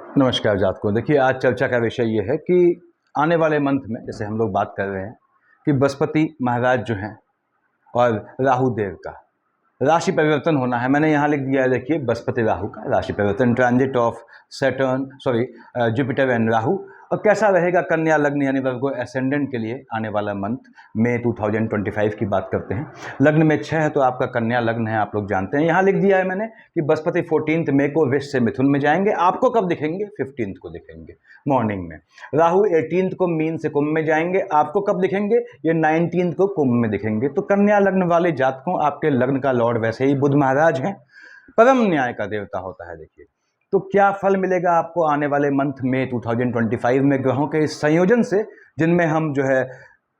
नमस्कार जातकों। देखिए, आज चर्चा का विषय ये है कि आने वाले मंथ में जैसे हम लोग बात कर रहे हैं कि बृहस्पति महाराज जो हैं और राहु देव का राशि परिवर्तन होना है। मैंने यहाँ लिख दिया है, देखिए, बृहस्पति राहु का राशि परिवर्तन, transit of Saturn Jupiter and Rahu. और कैसा रहेगा कन्या लग्न यानी वर्गो एसेंडेंट के लिए आने वाला मंथ मई 2025 की बात करते हैं। लग्न में 6 है तो आपका कन्या लग्न है, आप लोग जानते हैं। यहाँ लिख दिया है मैंने कि बृहस्पति 14 मई को वृष से मिथुन में जाएंगे। आपको कब दिखेंगे? 15 को दिखेंगे मॉर्निंग में। राहु 18 को मीन से कुंभ में जाएंगे। आपको कब दिखेंगे? ये 19 को कुंभ में दिखेंगे। तो कन्या लग्न वाले जातकों, आपके लग्न का लॉर्ड वैसे ही बुध महाराज हैं, परम न्याय का देवता होता है। देखिए, तो क्या फल मिलेगा आपको आने वाले मंथ में 2025 में ग्रहों के इस संयोजन से, जिनमें हम जो है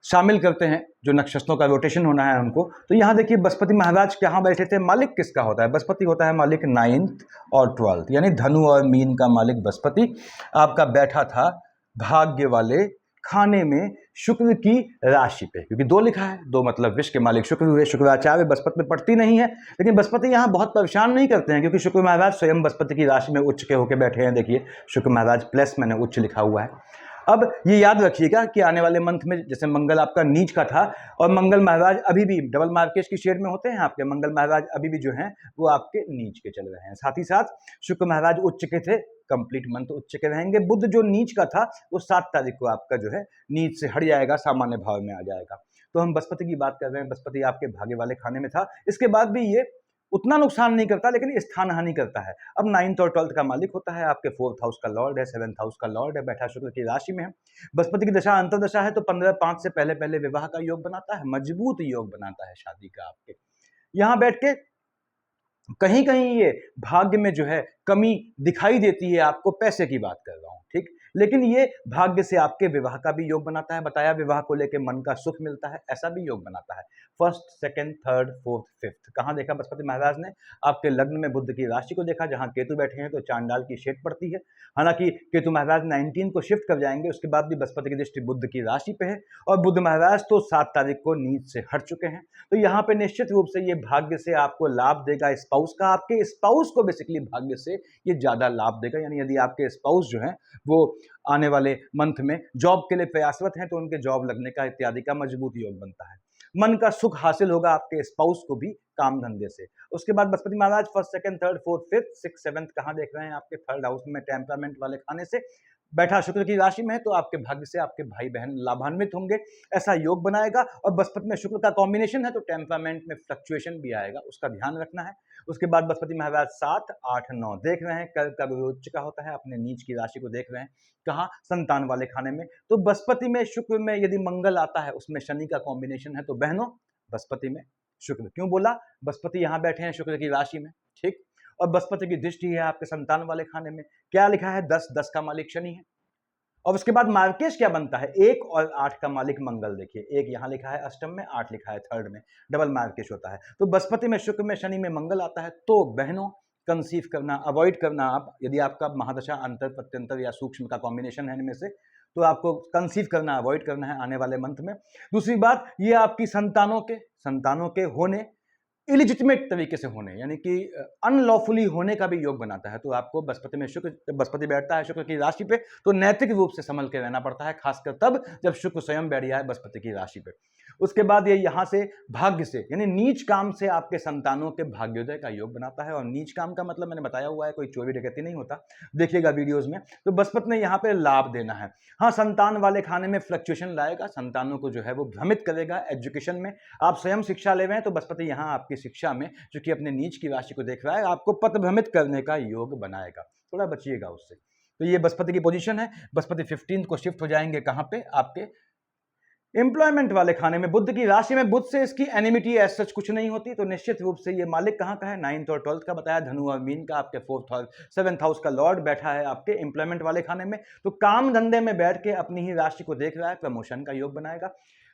शामिल करते हैं जो नक्षत्रों का रोटेशन होना है हमको। तो यहाँ देखिए, बृहस्पति महाराज कहाँ बैठे थे? मालिक किसका होता है? बृहस्पति होता है मालिक 9th और 12th, यानी धनु और मीन का मालिक बृहस्पति आपका बैठा था भाग्य वाले खाने में शुक्र की राशि पे, क्योंकि 2 लिखा है, 2 मतलब विश्व के मालिक शुक्र हुए। शुक्राचार्य बृहस्पति में पड़ती नहीं है, लेकिन बृहस्पति यहाँ बहुत परेशान नहीं करते हैं, क्योंकि शुक्र महाराज स्वयं बृहस्पति की राशि में उच्च के होकर बैठे हैं। देखिए, शुक्र महाराज प्लस मैंने उच्च लिखा हुआ है। अब ये याद रखिएगा कि आने वाले मंथ में जैसे मंगल आपका नीच का था, और मंगल महाराज अभी भी डबल मार्केज की शेड में होते हैं आपके। मंगल महाराज अभी भी जो हैं वो आपके नीच के चल रहे हैं। साथ ही साथ शुक्र महाराज उच्च के थे, कंप्लीट मंथ उच्च के रहेंगे। बुध जो नीच का था वो 7 तारीख को आपका जो है नीच से हट जाएगा, सामान्य भाव में आ जाएगा। तो हम बृहस्पति की बात कर रहे हैं। बृहस्पति आपके भाग्य वाले खाने में था, इसके बाद भी ये उतना नुकसान नहीं करता, लेकिन स्थान हानि करता है। अब 9th और 12th का मालिक होता है, आपके 4th हाउस का लॉर्ड है, 7th हाउस का लॉर्ड है, बैठा शुक्र की राशि में है। बृहस्पति की दशा अंतरदशा है, तो 15/5 से पहले पहले विवाह का योग बनाता है, मजबूत योग बनाता है शादी का आपके। यहाँ बैठ के कहीं कहीं ये भाग्य में जो है कमी दिखाई देती है आपको, पैसे की बात कर रहा हूं, ठीक, लेकिन ये भाग्य से आपके विवाह का भी योग बनाता है। बताया, विवाह को लेकर मन का सुख मिलता है, ऐसा भी योग बनाता है। 1st, 2nd, 3rd, 4th, 5th कहां देखा बृहस्पति महाराज ने? आपके लग्न में बुध की राशि को देखा, जहां केतु बैठे हैं तो चांडाल की शेड पड़ती है। हालांकि केतु महाराज 19 को शिफ्ट कर जाएंगे, उसके बाद भी बृहस्पति की दृष्टि बुध की राशि पे है, और बुध महाराज तो 7 तारीख को नीच से हट चुके हैं। तो यहाँ पे निश्चित रूप से ये भाग्य से आपको लाभ देगा। स्पाउस का, आपके स्पाउस को बेसिकली भाग्य से ये ज्यादा लाभ देगा। यानी यदि आपके स्पाउस जो है वो आने वाले मंथ में जॉब के लिए प्रयासरत हैं, तो उनके जॉब लगने का इत्यादि का मजबूत योग बनता है। मन का सुख हासिल होगा आपके स्पाउस को भी काम धंधे से। उसके बाद बृहस्पति महाराज 1st, 2nd, 3rd, 4th, 5th, 6th, 7th कहां देख रहे हैं? आपके 3rd हाउस में, टेम्परामेंट वाले खाने से बैठा शुक्र की राशि में है, तो आपके भाग्य से आपके भाई बहन लाभान्वित होंगे, ऐसा योग बनाएगा। और बृहस्पति में शुक्र का कॉम्बिनेशन है, तो टेम्परामेंट में फ्लक्चुएशन भी आएगा, उसका ध्यान रखना है। उसके बाद बृहस्पति महाराज 7, 8, 9 देख रहे हैं, कर्क का उच्च का होता है, अपने नीच की राशि को देख रहे हैं, कहा? संतान वाले खाने में। तो बृहस्पति में शुक्र में यदि मंगल आता है, उसमें शनि का कॉम्बिनेशन है, तो बहनों बृहस्पति में शुक्र क्यों बोला? बृहस्पति यहां बैठे हैं शुक्र की राशि में, ठीक, और बृहस्पति की दृष्टि है आपके संतान वाले खाने में। क्या लिखा है? 10, 10 का मालिक शनि है। और उसके बाद मार्केश क्या बनता है? 1 और 8 का मालिक मंगल। देखिए, 1 यहां लिखा है अष्टम में, 8 लिखा है 3rd में, डबल मार्केश होता है। तो बृहस्पति में शुक्र में शनि में मंगल आता है, तो बहनों कंसीव करना अवॉइड करना। आप यदि आपका महादशा अंतर प्रत्यंतर या सूक्ष्म का कॉम्बिनेशन है इनमें से, तो आपको कंसीव करना अवॉइड करना है आने वाले मंथ में। दूसरी बात, ये आपकी संतानों के होने, इलिजिटिमेट तरीके से होने, यानी कि अनलॉफुली होने का भी योग बनाता है। तो आपको बृहस्पति में शुक्र, जब बृहस्पति बैठता है शुक्र की राशि पे, तो नैतिक रूप से संभल के रहना पड़ता है, खासकर तब जब शुक्र स्वयं बैठ जाए बृहस्पति की राशि पे। उसके बाद ये यहाँ से भाग्य से, यानी नीच काम से आपके संतानों के भाग्योदय का योग बनाता है। और नीच काम का मतलब मैंने बताया हुआ है, कोई चोरी डकैती नहीं होता, देखिएगा वीडियोज में। तो बृहस्पति ने यहाँ पे लाभ देना है। हाँ, संतान वाले खाने में फ्लक्चुएशन लाएगा, संतानों को जो है वो भ्रमित करेगा। एजुकेशन में आप स्वयं शिक्षा ले रहे हैं, तो बृहस्पति यहाँ आपकी शिक्षा में, जो कि अपने नीच की राशि को देख रहा है, आपको पथ भ्रमित करने का योग बनाएगा, थोड़ा बचिएगा उससे। तो ये बृहस्पति की पोजीशन है। बृहस्पति 15 को शिफ्ट हो जाएंगे कहां पे? आपके एम्प्लॉयमेंट वाले खाने में, बुध की राशि में। बुध से इसकी एनिमिटी एज सच कुछ नहीं होती, तो निश्चित रूप से ये मालिक कहां का है? 9th और 12th का बताया, धनु और मीन का। आपके 4th और 7th हाउस का लॉर्ड बैठा है आपके एम्प्लॉयमेंट वाले खाने में, तो काम धंधे में बैठ के अपनी ही राशि को देख रहा है, प्रमोशन का योग बनाएगा।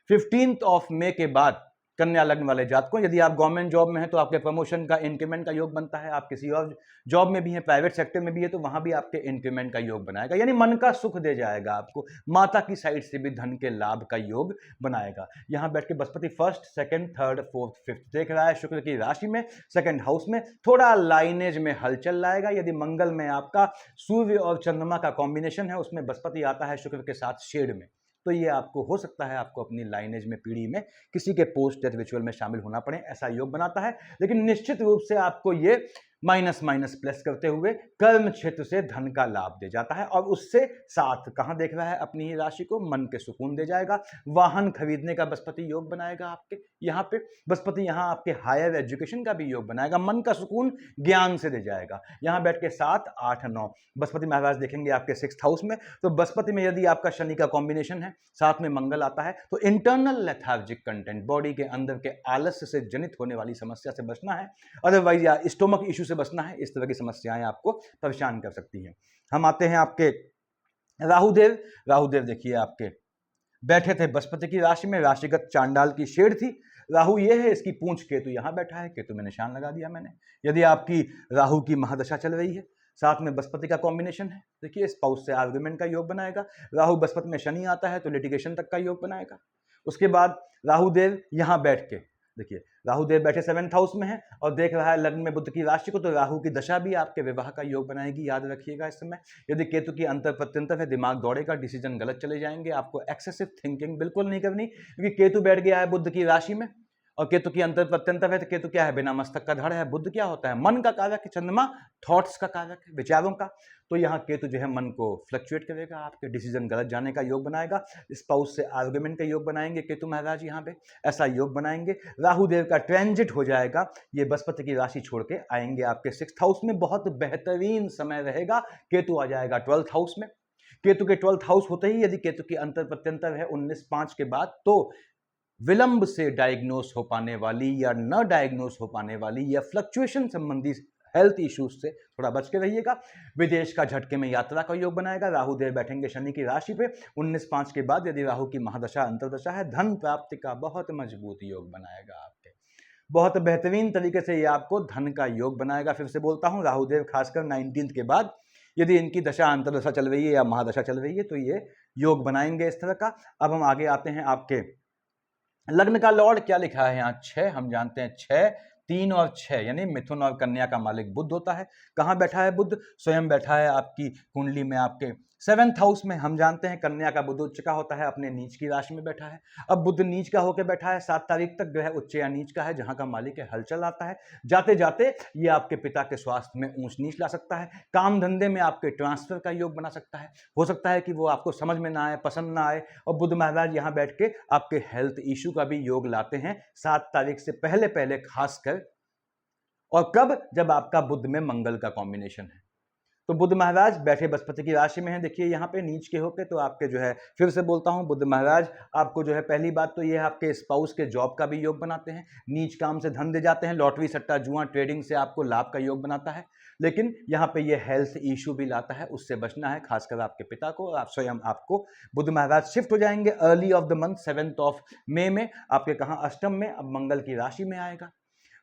15th ऑफ मई के बाद कन्या लग्न वाले जातकों, यदि आप गवर्नमेंट जॉब में हैं तो आपके प्रमोशन का, इंक्रीमेंट का योग बनता है। आप किसी और जॉब में भी हैं, प्राइवेट सेक्टर में भी है, तो वहां भी आपके इंक्रीमेंट का योग बनाएगा, यानी मन का सुख दे जाएगा आपको। माता की साइड से भी धन के लाभ का योग बनाएगा। यहां बैठ के Brihaspati first, second, third, fourth, fifth देख रहा है शुक्र की राशि में, सेकंड हाउस में। थोड़ा लाइनेज में हलचल लाएगा। यदि मंगल में आपका सूर्य और चंद्रमा का कॉम्बिनेशन है, उसमें बृहस्पति आता है शुक्र के साथ शेड में, तो ये आपको हो सकता है आपको अपनी लाइनेज में, पीढ़ी में किसी के पोस्ट डेथ रिचुअल में शामिल होना पड़े, ऐसा योग बनाता है। लेकिन निश्चित रूप से आपको ये माइनस माइनस प्लस करते हुए कर्म क्षेत्र से धन का लाभ दे जाता है। और उससे साथ कहां देख रहा है अपनी ही राशि को, मन के सुकून दे जाएगा। वाहन खरीदने का बृहस्पति योग बनाएगा आपके यहाँ पे। बृहस्पति यहाँ आपके हायर एजुकेशन का भी योग बनाएगा, मन का सुकून ज्ञान से दे जाएगा। यहाँ बैठ के 7, 8, 9 बृहस्पति महाराज देखेंगे आपके 6th हाउस में। तो बृहस्पति में यदि आपका शनि का कॉम्बिनेशन है, साथ में मंगल आता है, तो इंटरनल लेथार्जिक कंटेंट, बॉडी के अंदर के आलस्य से जनित होने वाली समस्या से बचना है। अदरवाइज या स्टोमक इश्यू से बचना है। इस तरह की समस्याएं आपको परेशान कर सकती हैं। हम आते हैं आपके राहुदेव। राहुदेव देखिए आपके बैठे थे बृहस्पति की राशि में, राशिगत चांडाल की शेड थी। राहु ये है, इसकी पूंछ केतु यहां बैठा है, केतु में निशान लगा दिया मैंने। यदि आपकी राहु की महादशा चल रही है, साथ में बृहस्पति का कॉम्बिनेशन है, देखिए स्पाउस से आर्गुमेंट का योग बनाएगा। राहु बृहस्पति में शनि आता है तो लिटिगेशन तक का योग बनाएगा। उसके बाद राहुदेव यहां बैठ के देखिए, राहुदेव बैठे 7th हाउस में है और देख रहा है लग्न में बुध की राशि को, तो राहु की दशा भी आपके विवाह का योग बनाएगी, याद रखिएगा। इस समय यदि केतु की अंतर प्रत्यंतर है, दिमाग दौड़ेगा, डिसीजन गलत चले जाएंगे, आपको एक्सेसिव थिंकिंग बिल्कुल नहीं करनी, क्योंकि केतु बैठ गया है बुध की राशि में। और केतु की अंतर प्रत्यंतर है, तो केतु क्या है, बिना मस्तक का धड़ है। बुध क्या होता है, मन का कारक है, चंद्रमा थॉट्स का कारक है, विचारों का। तो यहाँ केतु जो है मन को फ्लक्चुएट करेगा, आपके डिसीजन गलत जाने का योग बनाएगा। स्पाउस से आर्गुमेंट का योग बनाएंगे केतु महाराज, यहाँ पे ऐसा योग बनाएंगे। राहुदेव का ट्रांजिट हो जाएगा, ये बृहस्पति की राशि छोड़ के आएंगे आपके 6th हाउस में। बहुत बेहतरीन समय रहेगा। केतु आ जाएगा 12th हाउस में। केतु के 12th हाउस होते ही यदि केतु की अंतर प्रत्यंतर है 19/5 के बाद, तो विलंब से डायग्नोस हो पाने वाली या न डायग्नोस हो पाने वाली या फ्लक्चुएशन संबंधी हेल्थ इश्यूज से थोड़ा बच के रहिएगा। विदेश का झटके में यात्रा का योग बनाएगा। राहुदेव बैठेंगे शनि की राशि पे 19/5 के बाद। यदि राहु की महादशा अंतरदशा है, धन प्राप्ति का बहुत मजबूत योग बनाएगा आपके। बहुत बेहतरीन तरीके से ये आपको धन का योग बनाएगा। फिर से बोलता हूं, राहुदेव खासकर 19th के बाद यदि इनकी दशा अंतरदशा चल रही है या महादशा चल रही है, तो ये योग बनाएंगे इस तरह का। अब हम आगे आते हैं आपके लग्न का लॉर्ड क्या लिखा है यहाँ 6, हम जानते हैं 6, 3 और 6 यानी मिथुन और कन्या का मालिक बुध होता है। कहाँ बैठा है बुध, स्वयं बैठा है आपकी कुंडली में आपके 7th हाउस में। हम जानते हैं कन्या का बुध उच्च का होता है, अपने नीच की राशि में बैठा है। अब बुध नीच का होकर बैठा है 7 तारीख तक, ग्रह उच्च या नीच का है, जहां का मालिक है हलचल आता है। जाते जाते ये आपके पिता के स्वास्थ्य में ऊंच नीच ला सकता है। काम धंधे में आपके ट्रांसफर का योग बना सकता है। हो सकता है कि वो आपको समझ में ना आए, पसंद ना आए। और बुध महाराज यहाँ बैठ के आपके हेल्थ इश्यू का भी योग लाते हैं 7 तारीख से पहले पहले खासकर। और कब, जब आपका बुध में मंगल का कॉम्बिनेशन है। तो बुध महाराज बैठे बृहस्पति की राशि में हैं। देखिए यहाँ पे नीच के होके, तो आपके जो है, फिर से बोलता हूँ, बुध महाराज आपको जो है, पहली बात तो ये आपके स्पाउस के जॉब का भी योग बनाते हैं। नीच काम से धन दे जाते हैं, लॉटरी सट्टा जुआ ट्रेडिंग से आपको लाभ का योग बनाता है। लेकिन यहाँ पे ये हेल्थ इश्यू भी लाता है, उससे बचना है, खासकर आपके पिता को। आप स्वयं आपको बुध महाराज शिफ्ट हो जाएंगे अर्ली ऑफ द मंथ 7 मई में। आपके कहाँ, अष्टम में, अब मंगल की राशि में आएगा।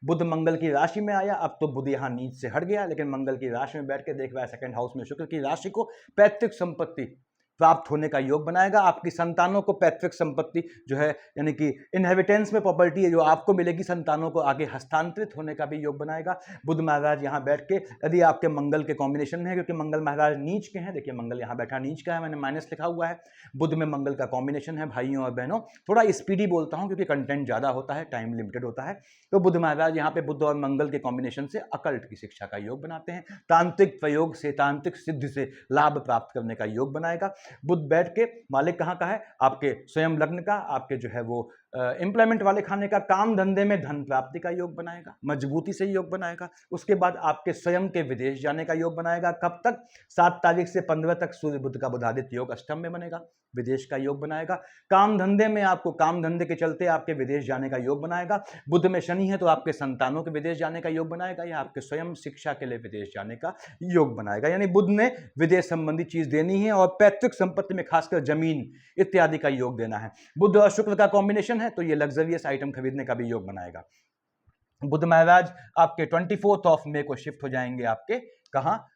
बुध मंगल की राशि में आया, अब तो बुध यहाँ नीच से हट गया, लेकिन मंगल की राशि में बैठ के देख रहा है 2nd हाउस में शुक्र की राशि को। पैतृक संपत्ति प्राप्त होने का योग बनाएगा। आपकी संतानों को पैतृक संपत्ति जो है, यानी कि इनहेरिटेंस में प्रॉपर्टी है जो आपको मिलेगी, संतानों को आगे हस्तांतरित होने का भी योग बनाएगा बुध महाराज यहाँ बैठ के। यदि आपके मंगल के कॉम्बिनेशन है, क्योंकि मंगल महाराज नीच के हैं, देखिए मंगल यहाँ बैठा नीच का है, मैंने माइनस लिखा हुआ है। बुध में मंगल का कॉम्बिनेशन है। भाइयों और बहनों, थोड़ा स्पीडी बोलता हूँ क्योंकि कंटेंट ज़्यादा होता है, टाइम लिमिटेड होता है। तो बुध महाराज यहाँ पे बुध और मंगल के कॉम्बिनेशन से अकल्ट की शिक्षा का योग बनाते हैं। तांत्रिक प्रयोग से, तांत्रिक सिद्धि से लाभ प्राप्त करने का योग बनाएगा। बुध बैठ के मालिक कहाँ का है, आपके स्वयं लग्न का, आपके जो है वो एम्प्लॉयमेंट वाले खाने का, काम धंधे में धन प्राप्ति का योग बनाएगा, मजबूती से योग बनाएगा। उसके बाद आपके स्वयं के विदेश जाने का योग बनाएगा। कब तक, 7 तारीख से 15 तक सूर्य बुध का बुधादित्य योग अष्टम में बनेगा, विदेश का योग बनाएगा। काम धंधे में आपको, काम धंधे के चलते आपके विदेश जाने का योग बनाएगा। बुध में शनि है तो आपके संतानों के विदेश जाने का योग बनाएगा, या आपके स्वयं शिक्षा के लिए विदेश जाने का योग बनाएगा। यानी बुध ने विदेश संबंधी चीज देनी है और पैतृक संपत्ति में खासकर जमीन इत्यादि का योग देना है। बुध और शुक्र का कॉम्बिनेशन है, है तो ये लग्जरियस आइटम खरीदने का भी योग बनाएगा। बुध महाराज आपके 24 मई को शिफ्ट हो जाएंगे आपके कहाँ,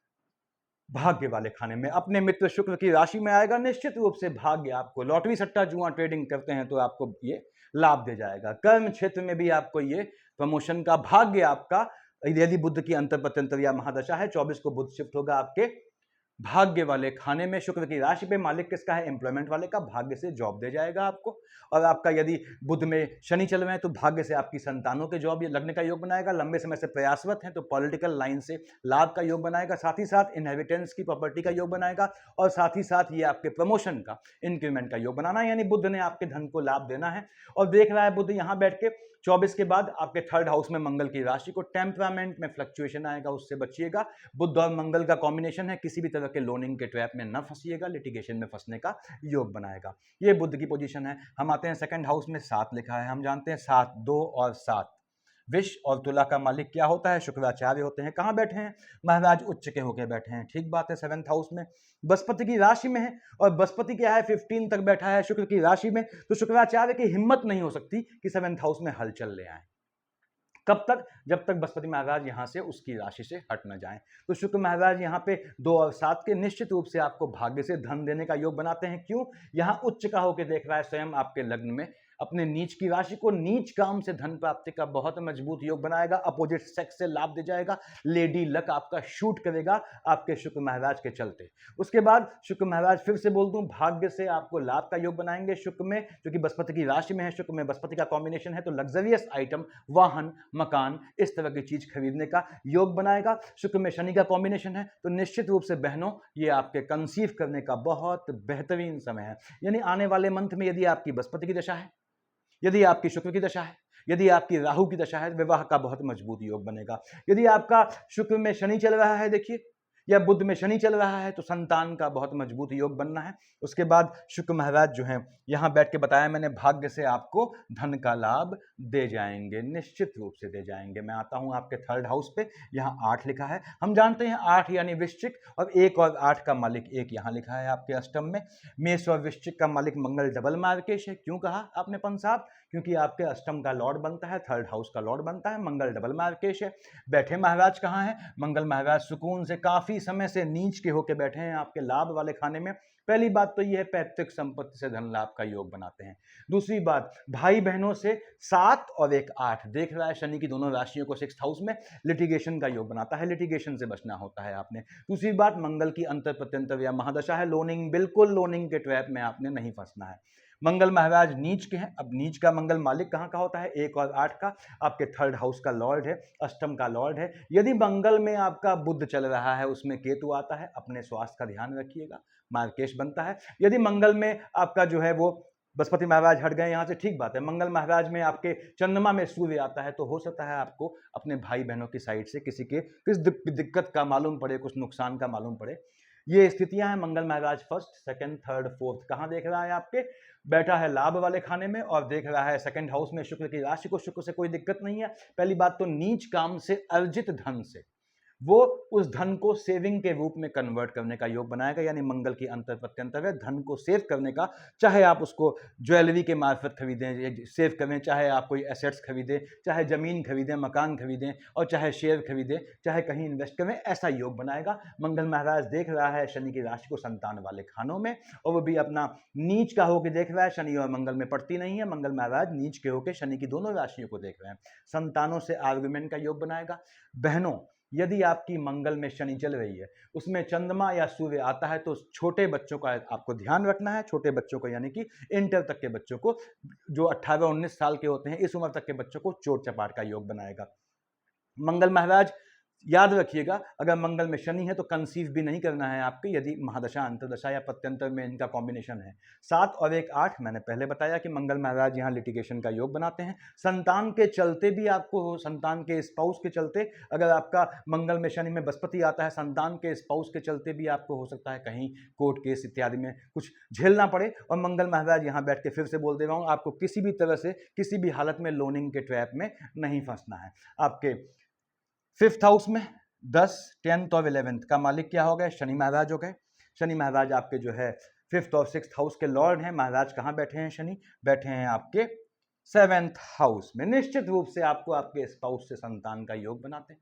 भाग्य वाले खाने में, अपने मित्र शुक्र की राशि में आएगा। निश्चित रूप से भाग्य आपको, लॉटरी सट्टा जुआ ट्रेडिंग करते हैं तो आपको ये लाभ दे जाएगा। कर्म क्षेत्र में भी आपको ये प्रमोशन का भाग्य आपका, यदि बुध की अंतर प्रत्यंतर या महादशा है, 24 को बुध शिफ्ट होगा आपके भाग्य वाले खाने में, शुक्र की राशि पे। मालिक किसका है, एम्प्लॉयमेंट वाले का, भाग्य से जॉब दे जाएगा आपको। और आपका यदि बुध में शनि चल रहे हैं तो भाग्य से आपकी संतानों के जॉब ये लगने का योग बनाएगा। लंबे समय से प्रयासरत हैं तो पॉलिटिकल लाइन से लाभ का योग बनाएगा। साथ ही साथ इनहेरिटेंस की प्रॉपर्टी का योग बनाएगा। और साथ ही साथ ये आपके प्रमोशन का, इंक्रीमेंट का योग बनाना है। यानी बुध ने आपके धन को लाभ देना है। और देख रहा है बुध यहाँ बैठ के 24 के बाद आपके 3rd हाउस में मंगल की राशि को, टेम्परामेंट में फ्लक्चुएशन आएगा, उससे बचिएगा। बुध और मंगल का कॉम्बिनेशन है, किसी भी तरह के लोनिंग के ट्रैप में न फंसिएगा, लिटिगेशन में फंसने का योग बनाएगा। ये बुध की पोजीशन है। हम आते हैं 2nd हाउस में, 7 लिखा है, हम जानते हैं 7, 2 और 7। विष और तुला का मालिक क्या होता है, शुक्राचार्य होते हैं। कहाँ बैठे हैं, महाराज उच्च के होकर बैठे हैं। ठीक बात है, 7th हाउस में बृहस्पति की राशि में है। और बृहस्पति क्या है, 15 तक बैठा है शुक्र की राशि में। तो शुक्राचार्य की हिम्मत नहीं हो सकती कि 7th हाउस में हलचल ले आए। कब तक, जब तक बृहस्पति महाराज यहां से उसकी राशि से हट न जाएं। तो शुक्र महाराज यहां पे 2 और 7 के निश्चित रूप से आपको भाग्य से धन देने का योग बनाते हैं। क्यों, यहां उच्च का होकर देख रहा है स्वयं आपके लग्न में, अपने नीच की राशि को, नीच काम से धन प्राप्ति का बहुत मजबूत योग बनाएगा। अपोजिट सेक्स से लाभ दे जाएगा। लेडी लक आपका शूट करेगा आपके शुक्र महाराज के चलते। उसके बाद शुक्र महाराज, फिर से बोल दूं, भाग्य से आपको लाभ का योग बनाएंगे शुक्र में, क्योंकि बृहस्पति की राशि में है। शुक्र में बृहस्पति का कॉम्बिनेशन है तो लग्जरियस आइटम, वाहन, मकान, इस तरह की चीज खरीदने का योग बनाएगा। शुक्र में शनि का कॉम्बिनेशन है तो निश्चित रूप से बहनों ये आपके कंसीव करने का बहुत बेहतरीन समय है। यानी आने वाले मंथ में यदि आपकी बृहस्पति की दशा है, यदि आपकी शुक्र की दशा है, यदि आपकी राहु की दशा है, विवाह का बहुत मजबूत योग बनेगा। यदि आपका शुक्र में शनि चल रहा है, देखिए, या बुध में शनि चल रहा है तो संतान का बहुत मजबूत योग बनना है। उसके बाद शुक्र महाराज जो है यहां बैठ के बताया मैंने, भाग्य से आपको धन का लाभ दे जाएंगे, निश्चित रूप से दे जाएंगे। मैं आता हूं आपके 3rd हाउस पे, यहाँ 8 लिखा है, हम जानते हैं 8 यानी वृश्चिक, और 1 और 8 का मालिक 1 यहाँ लिखा है आपके अष्टम में। मेष और वृश्चिक का मालिक मंगल डबल मार्केश है। क्यों कहा आपने पंत साहब, क्योंकि आपके अष्टम का लॉर्ड बनता है, 3rd हाउस का लॉर्ड बनता है, मंगल डबल मार्केश है। बैठे महाराज कहाँ है, मंगल महाराज सुकून से काफी समय से नीच के होके बैठे हैं आपके लाभ वाले खाने में। पहली बात तो यह है, पैतृक संपत्ति से धन लाभ का योग बनाते हैं। दूसरी बात, भाई बहनों से 7 और 1 8 देख रहा है शनि की दोनों राशियों को 6th हाउस में, लिटिगेशन का योग बनाता है, लिटिगेशन से बचना होता है आपने। दूसरी बात, मंगल की अंतर प्रत्यंतर या महादशा है, लोनिंग, बिल्कुल लोनिंग के ट्रैप में आपने नहीं फंसना है। मंगल महाराज नीच के हैं। अब नीच का मंगल मालिक कहाँ का होता है, 1 और 8 का, आपके 3rd हाउस का लॉर्ड है, अष्टम का लॉर्ड है। यदि मंगल में आपका बुध चल रहा है, उसमें केतु आता है, अपने स्वास्थ्य का ध्यान रखिएगा, मार्केश बनता है। यदि मंगल में आपका जो है वो बृहस्पति महाराज हट गए यहाँ से, ठीक बात है, मंगल महाराज में आपके चंद्रमा में सूर्य आता है, तो हो सकता है आपको अपने भाई बहनों की साइड से किसी के किस दिक्कत का मालूम पड़े, कुछ नुकसान का मालूम पड़े। ये स्थितियां हैं। मंगल महाराज 1st, 2nd, 3rd, 4th कहाँ देख रहा है, आपके बैठा है लाभ वाले खाने में, और देख रहा है 2nd हाउस में शुक्र की राशि को। शुक्र से कोई दिक्कत नहीं है। पहली बात तो नीच काम से अर्जित धन से वो उस धन को सेविंग के रूप में कन्वर्ट करने का योग बनाएगा। यानी मंगल की अंतर प्रत्यंतर है धन को सेव करने का, चाहे आप उसको ज्वेलरी के मार्फत खरीदें, सेव करें, चाहे आप कोई एसेट्स खरीदें, चाहे जमीन खरीदें, मकान खरीदें, और चाहे शेयर खरीदें, चाहे कहीं इन्वेस्ट करें, ऐसा योग बनाएगा। मंगल महाराज देख रहा है शनि की राशि को संतान वाले खानों में, और वो भी अपना नीच का होकर देख रहा है। शनि और मंगल में पड़ती नहीं है, मंगल महाराज नीच के होकर शनि की दोनों राशियों को देख रहे हैं। संतानों से आर्गुमेंट का योग बनाएगा। बहनों, यदि आपकी मंगल में शनि चल रही है, उसमें चंद्रमा या सूर्य आता है, तो छोटे बच्चों का आपको ध्यान रखना है। छोटे बच्चों को, यानी कि इंटर तक के बच्चों को, जो 18-19 साल के होते हैं, इस उम्र तक के बच्चों को चोट चपाट का योग बनाएगा। मंगल महाराज याद रखिएगा, अगर मंगल में शनि है तो कंसीव भी नहीं करना है आपके, यदि महादशा, अंतरदशा या प्रत्यंतर में इनका कॉम्बिनेशन है। 7 और 1 8 मैंने पहले बताया कि मंगल महाराज यहाँ लिटिगेशन का योग बनाते हैं। संतान के चलते भी आपको, संतान के स्पाउस के चलते, अगर आपका मंगल में शनि में बृहस्पति आता है, संतान के स्पाउस के चलते भी आपको हो सकता है कहीं कोर्ट केस इत्यादि में कुछ झेलना पड़े। और मंगल महाराज यहाँ बैठ के फिर से बोल दे रहा हूँ, आपको किसी भी तरह से, किसी भी हालत में लोनिंग के ट्रैप में नहीं फंसना है। आपके 5th हाउस में 10, 10th और 11th का मालिक क्या हो गए, शनि महाराज हो गए। शनि महाराज आपके जो है 5th और 6th हाउस के लॉर्ड हैं। महाराज कहाँ बैठे हैं, शनि बैठे हैं आपके सेवेंथ हाउस में, निश्चित रूप से आपको आपके स्पाउस से संतान का योग बनाते हैं,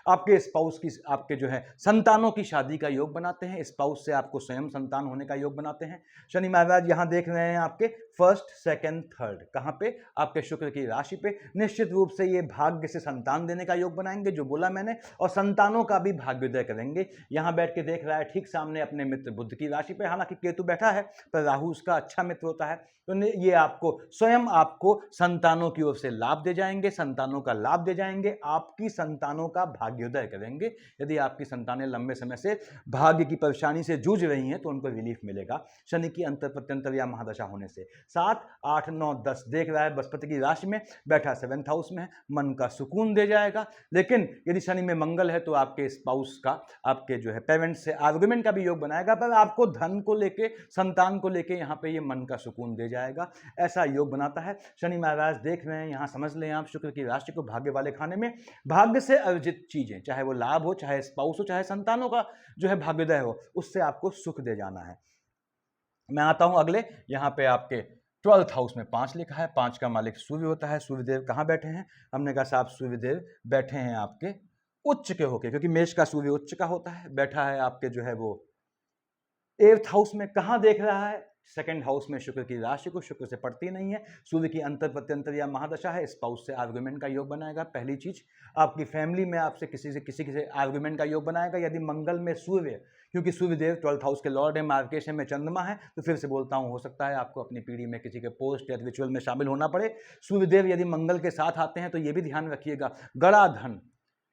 आपके स्पाउस की, आपके जो है संतानों की शादी का योग बनाते हैं, स्पाउस से आपको स्वयं संतान होने का योग बनाते हैं। शनि महाराज यहां देख रहे हैं आपके फर्स्ट, सेकंड, थर्ड, कहां पे? आपके शुक्र की राशि पे। निश्चित रूप से ये भाग्य से संतान देने का योग बनाएंगे, जो बोला मैंने, और संतानों का भी भाग्योदय करेंगे। यहां बैठ के देख रहा है ठीक सामने अपने मित्र बुध की राशि पे, हालांकि केतु बैठा है पर राहु उसका अच्छा मित्र होता है, तो ये आपको स्वयं आपको संतानों की ओर से लाभ दे जाएंगे, संतानों का लाभ दे जाएंगे, आपकी संतानों का भाग्योदय करेंगे। यदि आपकी संतानें लंबे समय से भाग्य की परेशानी से जूझ रही हैं तो उनको रिलीफ मिलेगा शनि की अंतर प्रत्यंतर या महादशा होने से। 7, 8, 9, 10 देख रहा है बृहस्पति की राशि में बैठा, 7th हाउस में, मन का सुकून दे जाएगा। लेकिन यदि शनि में मंगल है तो आपके स्पाउस का, आपके जो है पेरेंट्स से आर्गुमेंट का भी योग बनाएगा, पर आपको धन को लेके, संतान को लेके यहाँ पे ये मन का सुकून दे जाएगा, ऐसा योग बनाता है। शनि महाराज देख रहे हैं, यहां समझ लें आप शुक्र की राशि को भाग्य वाले खाने में, भाग्य से अर्जित चीजें, चाहे वो लाभ हो, चाहे स्पाउस हो, चाहे संतानों का जो है भाग्योदय हो, उससे आपको सुख दे जाना है। मैं आता हूं अगले, यहां पे आपके 12th हाउस में 5 लिखा है, 5 का मालिक सूर्य होता है। सूर्यदेव कहां बैठे हैं? हमने कहा साहब सूर्यदेव बैठे हैं आपके उच्च के होके, क्योंकि मेष का सूर्य उच्च का होता है, बैठा है आपके जो है वो 8th हाउस में। कहां देख रहा है? 2nd हाउस में शुक्र की राशि को, शुक्र से पड़ती नहीं है, सूर्य की अंतर प्रत्यंतर या महादशा है, स्पाउस से आर्गुमेंट का योग बनाएगा। पहली चीज, आपकी फैमिली में आपसे किसी से आर्गुमेंट का योग बनाएगा। यदि मंगल में सूर्य, क्योंकि सूर्यदेव 12th हाउस के लॉर्ड है, मार्केश में चंद्रमा है, तो फिर से बोलता हूं, हो सकता है आपको अपनी पीढ़ी में किसी के पोस्ट या रिचुअल में शामिल होना पड़े। सूर्यदेव यदि मंगल के साथ आते हैं तो यह भी ध्यान रखिएगा, गड़ा धन,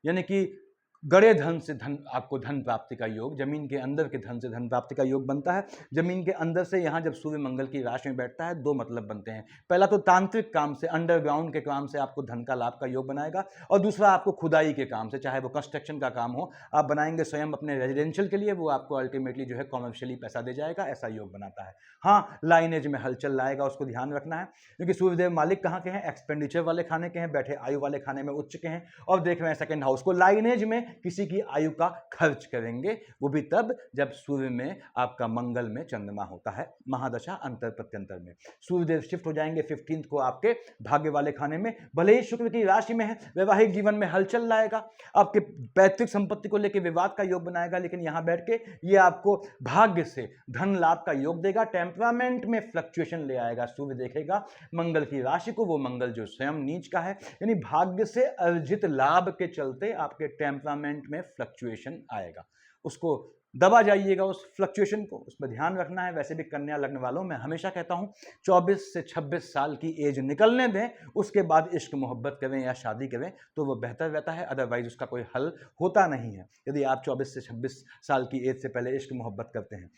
यानी कि गड़े धन से धन, आपको धन प्राप्ति का योग, जमीन के अंदर के धन से धन प्राप्ति का योग बनता है। जमीन के अंदर से यहां जब सूर्य मंगल की राशि में बैठता है, दो मतलब बनते हैं। पहला तो तांत्रिक काम से, अंडरग्राउंड के काम से आपको धन का लाभ का योग बनाएगा, और दूसरा आपको खुदाई के काम से, चाहे वो कंस्ट्रक्शन का काम हो, आप बनाएंगे स्वयं अपने रेजिडेंशियल के लिए, वो आपको अल्टीमेटली जो है कॉमर्शियली पैसा दे जाएगा, ऐसा योग बनाता है। हाँ, लाइनेज में हलचल लाएगा, उसको ध्यान रखना है, क्योंकि सूर्यदेव मालिक कहाँ के हैं? एक्सपेंडिचर वाले खाने के हैं, बैठे आयु वाले खाने में उच्च के हैं, और देख रहे हैं 2nd हाउस को, लाइनेज में किसी की आयु का खर्च करेंगे, वो भी तब जब सूर्य में आपका मंगल में चंद्रमा होता है, महादशा अंतर प्रत्यंतर में। सूर्यदेव शिफ्ट हो जाएंगे 15th को आपके भाग्य वाले खाने में, भले ही शुक्र की राशि में है, वैवाहिक जीवन में हलचल लाएगा, आपके पैतृक संपत्ति को लेकर विवाद का योग बनाएगा, लेकिन यहां बैठ के ये आपको भाग्य से धन लाभ का योग देगा। टेम्परामेंट में फ्लक्चुएशन ले आएगा, सूर्य देखेगा मंगल की राशि को, वो मंगल जो स्वयं नीच का है, यानी भाग्य से अर्जित लाभ के चलते आपके टेम्परामेंट में फ्लक्चुएशन आएगा, उसको दबा जाइएगा, उस फ्लक्चुएशन को, उसमें ध्यान रखना है। वैसे भी कन्या लग्न वालों मैं हमेशा कहता हूं 24 से 26 साल की एज निकलने दें, उसके बाद इश्क मोहब्बत करें या शादी करें तो वो बेहतर रहता है, अदरवाइज उसका कोई हल होता नहीं है यदि आप 24 से 26 साल की एज से पहले इश्क मोहब्बत करते हैं।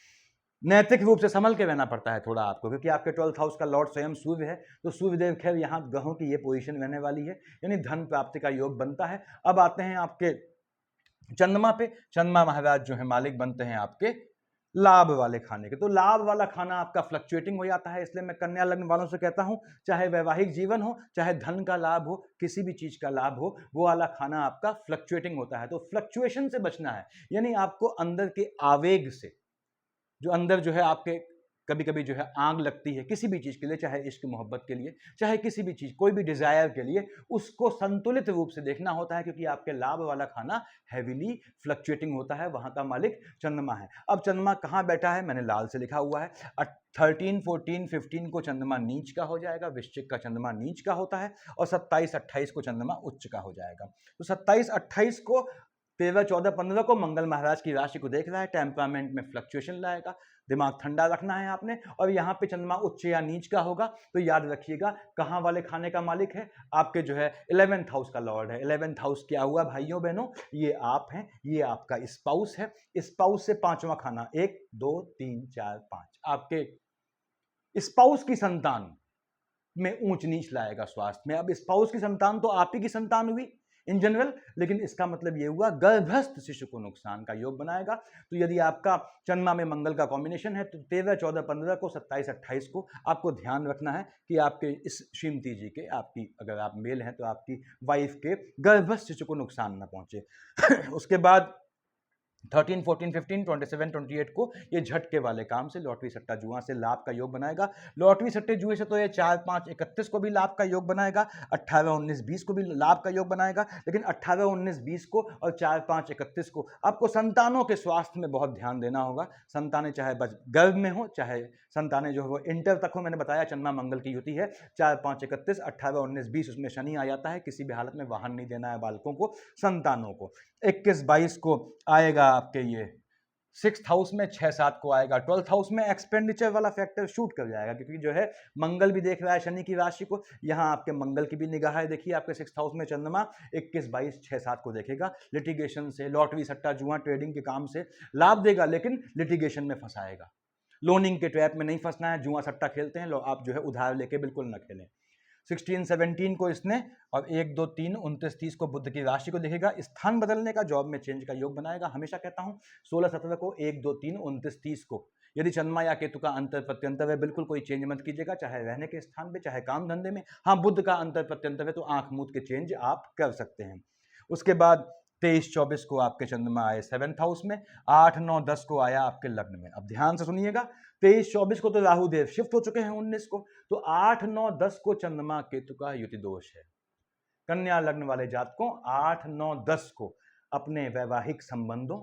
नैतिक रूप से संभल के रहना पड़ता है थोड़ा आपको, क्योंकि आपके 12th हाउस का लॉर्ड स्वयं सूर्य है, तो सूर्यदेव खैर यहाँ ग्रहों की ये पोजीशन रहने वाली है, यानी धन प्राप्ति का योग बनता है। अब आते हैं आपके चंद्रमा पे, चंद्रमा महाराज जो है मालिक बनते हैं आपके लाभ वाले खाने के, तो लाभ वाला खाना आपका फ्लक्चुएटिंग हो जाता है, इसलिए मैं कन्या लग्न वालों से कहता हूं, चाहे वैवाहिक जीवन हो, चाहे धन का लाभ हो, किसी भी चीज का लाभ हो, वो वाला खाना आपका फ्लक्चुएटिंग होता है। तो फ्लक्चुएशन से बचना है, यानी आपको अंदर के आवेग से, जो अंदर जो है आपके कभी कभी जो है आग लगती है किसी भी चीज के लिए, चाहे इश्क मोहब्बत के लिए, चाहे किसी भी चीज, कोई भी डिजायर के लिए, उसको संतुलित रूप से देखना होता है, क्योंकि आपके लाभ वाला खाना हैवीली फ्लक्चुएटिंग होता है, वहां का मालिक चंद्रमा है। अब चंद्रमा कहां बैठा है? मैंने लाल से लिखा हुआ है, 13, 14, 15 को चंद्रमा नीच का हो जाएगा, वृश्चिक का चंद्रमा नीच का होता है, और 27, 28 को चंद्रमा उच्च का हो जाएगा। तो 27, 28 को, 13, 14, 15 को मंगल महाराज की राशि को देख रहा है, टेम्परामेंट में फ्लक्चुएशन लाएगा, दिमाग ठंडा रखना है आपने। और यहाँ पे चंद्रमा उच्च या नीच का होगा तो याद रखिएगा कहाँ वाले खाने का मालिक है? आपके जो है 11th हाउस का लॉर्ड है। 11th हाउस क्या हुआ भाइयों बहनों? ये आप हैं, ये आपका स्पाउस है, स्पाउस से 5वां खाना, 1, 2, 3, 4, 5, आपके स्पाउस की संतान में ऊंच नीच लाएगा स्वास्थ्य में। अब स्पाउस की संतान तो आप ही की संतान हुई इन जनरल, लेकिन इसका मतलब ये हुआ गर्भस्थ शिशु को नुकसान का योग बनाएगा। तो यदि आपका चंद्रमा में मंगल का कॉम्बिनेशन है तो 13, 14, 15 को, 27, 28 को आपको ध्यान रखना है कि आपके इस श्रीमती जी के, आपकी अगर आप मेल हैं तो आपकी वाइफ के गर्भस्थ शिशु को नुकसान ना पहुंचे। उसके बाद 13, 14, 15, 27, 28 को ये झटके वाले काम से लॉटरी सट्टा जुआ से लाभ का योग बनाएगा। लॉटरी सट्टे जुए से तो ये 4, 5, 31 को भी लाभ का योग बनाएगा, 18, 19, 20 को भी लाभ का योग बनाएगा। लेकिन 18, 19, 20 को और 4, 5, 31 को आपको संतानों के स्वास्थ्य में बहुत ध्यान देना होगा। संतानें चाहे गर्भ में हो, चाहे संतानें जो है वो इंटर तक हो। मैंने बताया चंद्रमा मंगल की युति है 4, 5, 31, 18, 19, 20 उसमें शनि आ जाता है। किसी भी हालत में वाहन नहीं देना है बालकों को, संतानों को। 21, 22 को आएगा आपके ये 6th हाउस में, 6, 7 को आएगा 12th हाउस में। एक्सपेंडिचर वाला फैक्टर शूट कर जाएगा, क्योंकि जो है मंगल भी देख रहा है शनि की राशि को। यहाँ आपके मंगल की भी निगाह है, देखिए आपके 6th हाउस में चंद्रमा 21, 22, 6, 7 को देखेगा। लिटिगेशन से, लॉटरी सट्टा जुआ ट्रेडिंग के काम से लाभ देगा, लेकिन लिटिगेशन में फंसाएगा। लोनिंग के ट्रैप में नहीं फंसना है। जुआ सट्टा खेलते हैं आप जो है उधार लेके बिल्कुल न खेलें। 16, 17 को इसने और 1, 2, 3, 29, 30 को बुध की राशि को देखेगा। स्थान बदलने का, जॉब में चेंज का योग बनाएगा। हमेशा कहता हूं 16, 17 को, 1, 2, 3, 29, 30 को यदि चंद्रमा या केतु का अंतर प्रत्यंतर है, बिल्कुल कोई चेंज मत कीजिएगा, चाहे रहने के स्थान पे, चाहे काम धंधे में। हाँ, बुध का अंतर प्रत्यंतर है तो आंख मूंद के चेंज आप कर सकते हैं। उसके बाद 23, 24 को आपके चंद्रमा आए 7th हाउस में, 8, 9, 10 को आया आपके लग्न में। अब ध्यान से सुनिएगा, 23, 24 को तो राहु देव शिफ्ट हो चुके हैं 19 को, तो 8, 9, 10 को चंद्रमा केतु का युति दोष है। कन्या लग्न वाले जातकों 8, 9, 10 को अपने वैवाहिक संबंधों,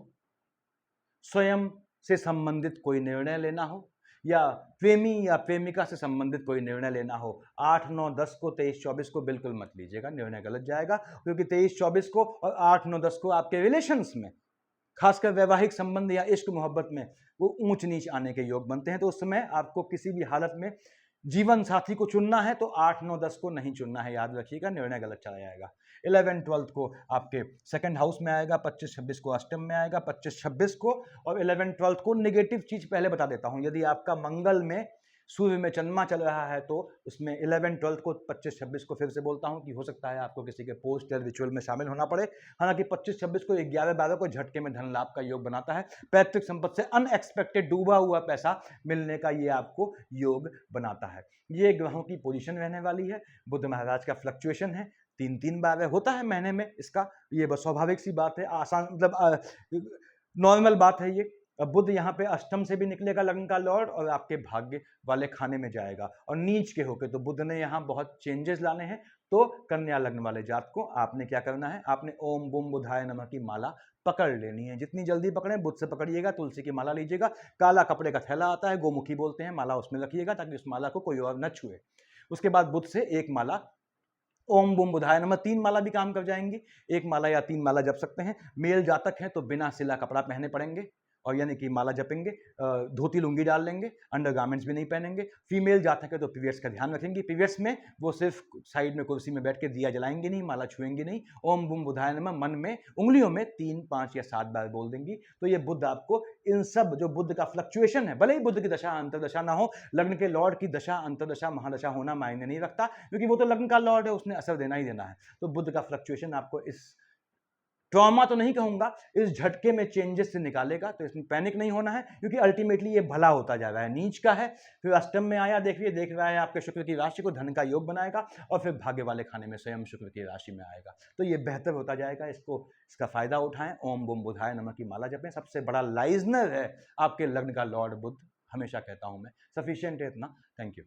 स्वयं से संबंधित कोई निर्णय लेना हो, या प्रेमी या प्रेमिका से संबंधित कोई निर्णय लेना हो, 8, 9, 10 को, 23, 24 को बिल्कुल मत लीजिएगा, निर्णय गलत जाएगा। क्योंकि 23, 24 को और 8, 9, 10 को आपके रिलेशंस में, खासकर वैवाहिक संबंध या इश्क मोहब्बत में, वो ऊंच नीच आने के योग बनते हैं। तो उस समय आपको किसी भी हालत में जीवन साथी को चुनना है तो 8, 9, 10 को नहीं चुनना है, याद रखिएगा, निर्णय गलत चला जाएगा। 11, 12 को आपके 2nd हाउस में आएगा, 25, 26 को अष्टम में आएगा, 25, 26 को और 11, 12 को। नेगेटिव चीज पहले बता देता हूं, यदि आपका मंगल में, सूर्य में चंद्रमा चल रहा है तो उसमें 11, 12 को, 25, 26 को फिर से बोलता हूं कि हो सकता है आपको किसी के पोस्ट या रिचुअल में शामिल होना पड़े। हालांकि 25, 26 को 11, 12 को झटके में धन लाभ का योग बनाता है। पैतृक संपत्ति से अनएक्सपेक्टेड डूबा हुआ पैसा मिलने का ये आपको योग बनाता है। ये ग्रहों की पोजीशन रहने वाली है। बुध महाराज का फ्लक्चुएशन है, 3-3 बार होता है महीने में, इसका ये बस स्वाभाविक सी बात है, आसान मतलब नॉर्मल बात है ये। अब बुध यहाँ पे अष्टम से भी निकलेगा लग्न का लॉर्ड और आपके भाग्य वाले खाने में जाएगा और नीच के होके, तो बुध ने यहाँ बहुत चेंजेस लाने हैं। तो कन्या लग्न वाले जात को आपने क्या करना है, आपने ओम बुम बुधाय नमः की माला पकड़ लेनी है। जितनी जल्दी पकड़े, बुध से पकड़िएगा, तुलसी की माला लीजिएगा, काला कपड़े का थैला आता है, गोमुखी बोलते हैं, माला उसमें रखिएगा ताकि उस माला को कोई और न छुए। उसके बाद बुध से एक माला ओम बुम बुधाय नमः, 3 माला भी काम कर जाएंगी। 1 माला या 3 माला जप सकते हैं। मेल जातक है तो बिना सिला कपड़ा पहने पड़ेंगे, और यानी कि माला जपेंगे, धोती लुंगी डाल लेंगे, अंडरगारमेंट्स भी नहीं पहनेंगे। फीमेल जातक है तो पीरियड्स का ध्यान रखेंगे। पीरियड्स में वो सिर्फ साइड में कुर्सी में बैठ के दिया जलाएंगे नहीं, माला छुएंगे नहीं। ओम बुम बुधाय नमः मन में उंगलियों में 3, 5 या 7 बार बोल देंगी। तो ये बुध आपको इन सब जो बुध का फ्लक्चुएशन है, भले ही बुध की दशा अंतरदशा ना हो, लग्न के लॉर्ड की दशा अंतरदशा महादशा होना मायने नहीं रखता, क्योंकि वो तो लग्न का लॉर्ड है, उसने असर देना ही देना है। तो बुध का फ्लक्चुएशन आपको इस ट्रॉमा तो नहीं कहूंगा, इस झटके में चेंजेस से निकालेगा। तो इसमें पैनिक नहीं होना है, क्योंकि अल्टीमेटली ये भला होता जा रहा है। नीच का है, फिर अष्टम में आया, देखिए देख रहा है आपके शुक्र की राशि को, धन का योग बनाएगा, और फिर भाग्य वाले खाने में स्वयं शुक्र की राशि में आएगा। तो ये बेहतर होता जाएगा। इसका फायदा उठाएं। ओम बुम बुधाय नमः की माला जपें। सबसे बड़ा लाइजनर है आपके लग्न का लॉर्ड बुध, हमेशा कहता हूं मैं। सफिशिएंट है इतना। Thank you.